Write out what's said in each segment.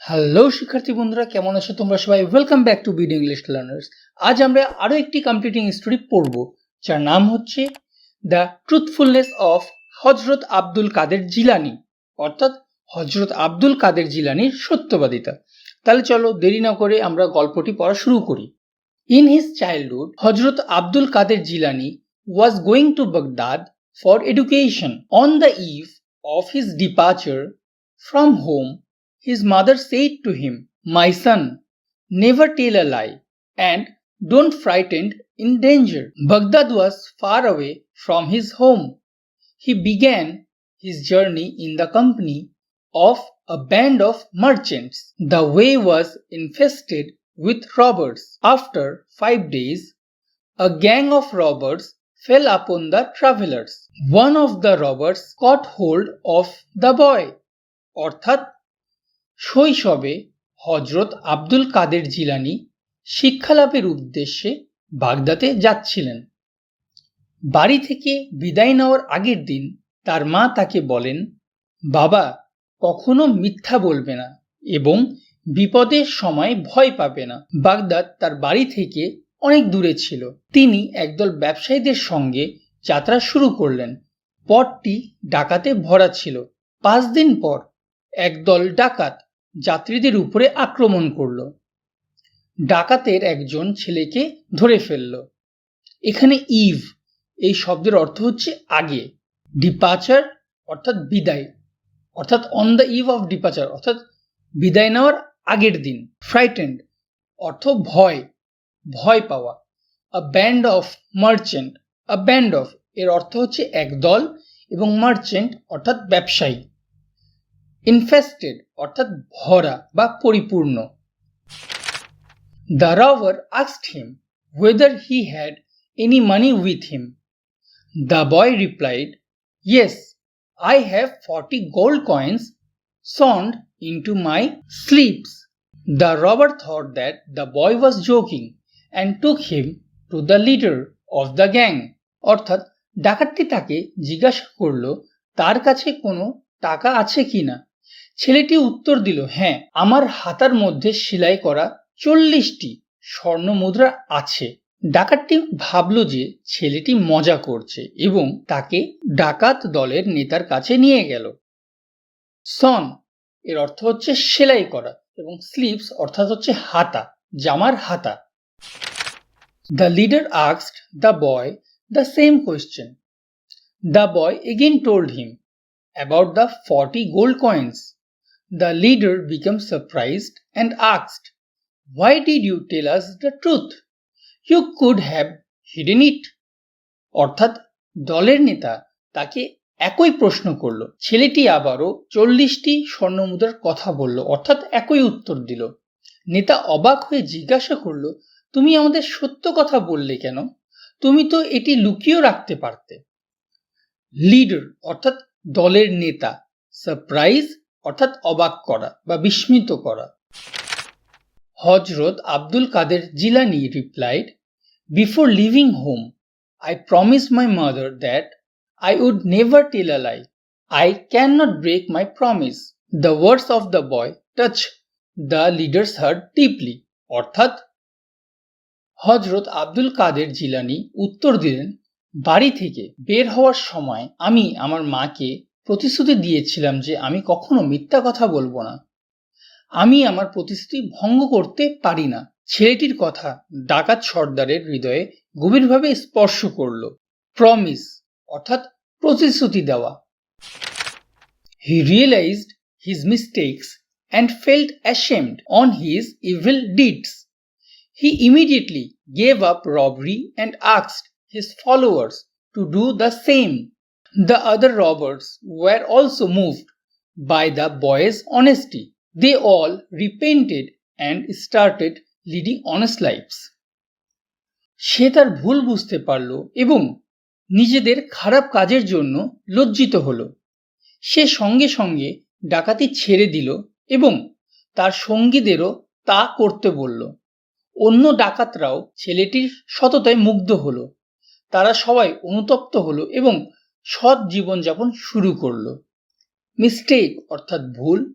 Hello শিক্ষার্থী বন্ধুরা, কেমন আছো তোমরা সবাই? Welcome back to BD English learners. আজ আমরা আরো একটি কমপ্লিটিং স্টোরি পড়ব, যার নাম হচ্ছে দ্য ট্রুথফুলনেস অফ হযরত আব্দুল কাদের জিলানী, অর্থাৎ হযরত আব্দুল কাদের জিলানীর সত্যবাদিতা। তাহলে চলো দেরি না করে আমরা গল্পটি পড়া শুরু করি। In his childhood, Hazrat Abdul Quader Jilani was going to Baghdad for education. On the eve of his departure from home, his mother said to him, "My son, never tell a lie and don't frighten in danger." Baghdad was far away from his home. He began his journey in the company of a band of merchants. The way was infested with robbers. After 5 days, a gang of robbers fell upon the travelers. One of the robbers caught hold of the boy. অর্থাৎ শৈশবে হযরত আব্দুল কাদের জিলানী শিক্ষালাভের উদ্দেশ্যে বাগদাদে যাচ্ছিলেন। বাড়ি থেকে বিদায় নেওয়ার আগের দিন তার মা তাকে বলেন, বাবা, কখনো মিথ্যা বলবে না এবং বিপদের সময় ভয় পাবে না। বাগদাদ তার বাড়ি থেকে অনেক দূরে ছিল। তিনি একদল ব্যবসায়ীদের সঙ্গে যাত্রা শুরু করলেন। পথটি ডাকাতে ভরা ছিল। 5 দিন পর একদল ডাকাত যাত্রীদের উপরে আক্রমণ করল। ডাকাতের একজন ছেলেকে ধরে ফেলল। এখানে ইভ এই শব্দের অর্থ হচ্ছে আগে, ডিপার্চার অর্থাৎ বিদায়, অর্থাৎ on the eve of departure অর্থাৎ বিদায় নেওয়ার আগের দিন। ফ্রাইটেন্ড অর্থ ভয়, ভয় পাওয়া। A band of merchant, a band of এর অর্থ হচ্ছে একদল এবং মার্চেন্ট অর্থাৎ ব্যবসায়ী। ইনফেস্টেড অর্থাৎ ভরা বা পরিপূর্ণ। The robber asked him whether he had any money with him. The boy replied, "Yes, I have 40 gold coins sewn into my sleeves." The robber thought that the boy was joking and took him to the leader of the gang. অর্থাৎ ডাকাতটি তাকে জিজ্ঞাসা করলো তার কাছে কোনো টাকা আছে কিনা। ছেলেটি উত্তর দিল, হ্যাঁ, আমার হাতার মধ্যে সেলাই করা 40টি স্বর্ণ মুদ্রা আছে। ডাকাতটি ভাবল যে ছেলেটি মজা করছে এবং তাকে ডাকাত দলের নেতার কাছে নিয়ে গেল। সন এর অর্থ হচ্ছে সেলাই করা এবং স্লিভস অর্থাৎ হচ্ছে হাতা, জামার হাতা। The leader asked the boy the same question. The boy again told him about the 40 gold coins. The leader became surprised and asked, "Why did you tell us the truth? You could have hidden it." অর্থাৎ দলের নেতা তাকে একই প্রশ্ন করল। ছেলেটি আবারও 40টি স্বর্ণমুদ্রার কথা বলল, অর্থাৎ একই উত্তর দিল। নেতা অবাক হয়ে জিজ্ঞাসা করল, তুমি আমাদের সত্য কথা বললে কেন? তুমি তো এটি লুকিয়েও রাখতে পারতে। লিডার অর্থাৎ দলের নেতা, সারপ্রাইজ অর্থাৎ অবাক করা বা বিস্মিত করা। হযরত আব্দুল কাদের Jilani replied, "Before leaving home, I promised my mother that I would never tell a lie. I cannot break my promise." The words of the boy touched the leader's heart deeply. অর্থাৎ হযরত আব্দুল কাদের জিলানী উত্তর দিলেন, বাড়ি থেকে বের হওয়ার সময় আমি আমার মাকে প্রতিশ্রুতি দিয়েছিলাম যে আমি কখনো মিথ্যা কথা বলবো না। আমি আমার প্রতিশ্রুতি ভঙ্গ করতে পারি না। ছেলেটির কথা ডাকাত সর্দারের হৃদয়ে গভীরভাবে স্পর্শ করল। প্রমিস অর্থাৎ প্রতিশ্রুতি দেওয়া। He realized his mistakes and felt ashamed on his evil deeds. He immediately gave up robbery and asked his followers to do the same. The other robbers were also moved by the boy's honesty. They all repented and started leading honest lives. সে তার ভুল বুঝতে পারল এবং নিজেদের খারাপ কাজের জন্য লজ্জিত হলো। সে সঙ্গে সঙ্গে ডাকাতি ছেড়ে দিল এবং তার সঙ্গীদেরও তা করতে বলল। অন্য ডাকাতরাও ছেলেটির সততায় মুগ্ধ হলো। তারা সবাই অনুতপ্ত হলো এবং সৎ জীবনযাপন শুরু করলো। মিস্টেক অর্থাৎ ভুল,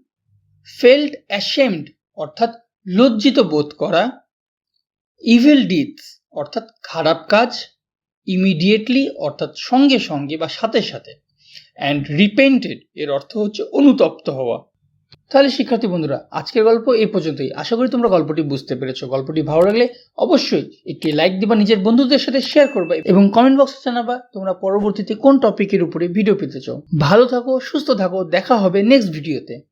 ফেল্ট অ্যাশেমড অর্থাৎ লজ্জিত বোধ করা, ইভিল ডিডস অর্থাৎ খারাপ কাজ, ইমিডিয়েটলি অর্থাৎ সঙ্গে সঙ্গে বা সাথে সাথে, অ্যান্ড রিপেন্টেড এর অর্থ হচ্ছে অনুতপ্ত হওয়া। তাহলে শিক্ষার্থী বন্ধুরা, আজকের গল্প এই পর্যন্তই। আশা করি তোমরা গল্পটি বুঝতে পেরেছো। গল্পটি ভালো লাগলে অবশ্যই একটি লাইক দিবা, নিজের বন্ধুদের সাথে শেয়ার করবা এবং কমেন্ট বক্সে জানাবা তোমরা পরবর্তীতে কোন টপিকের উপরে ভিডিও পেতে চাও। ভালো থাকো, সুস্থ থাকো, দেখা হবে নেক্সট ভিডিওতে।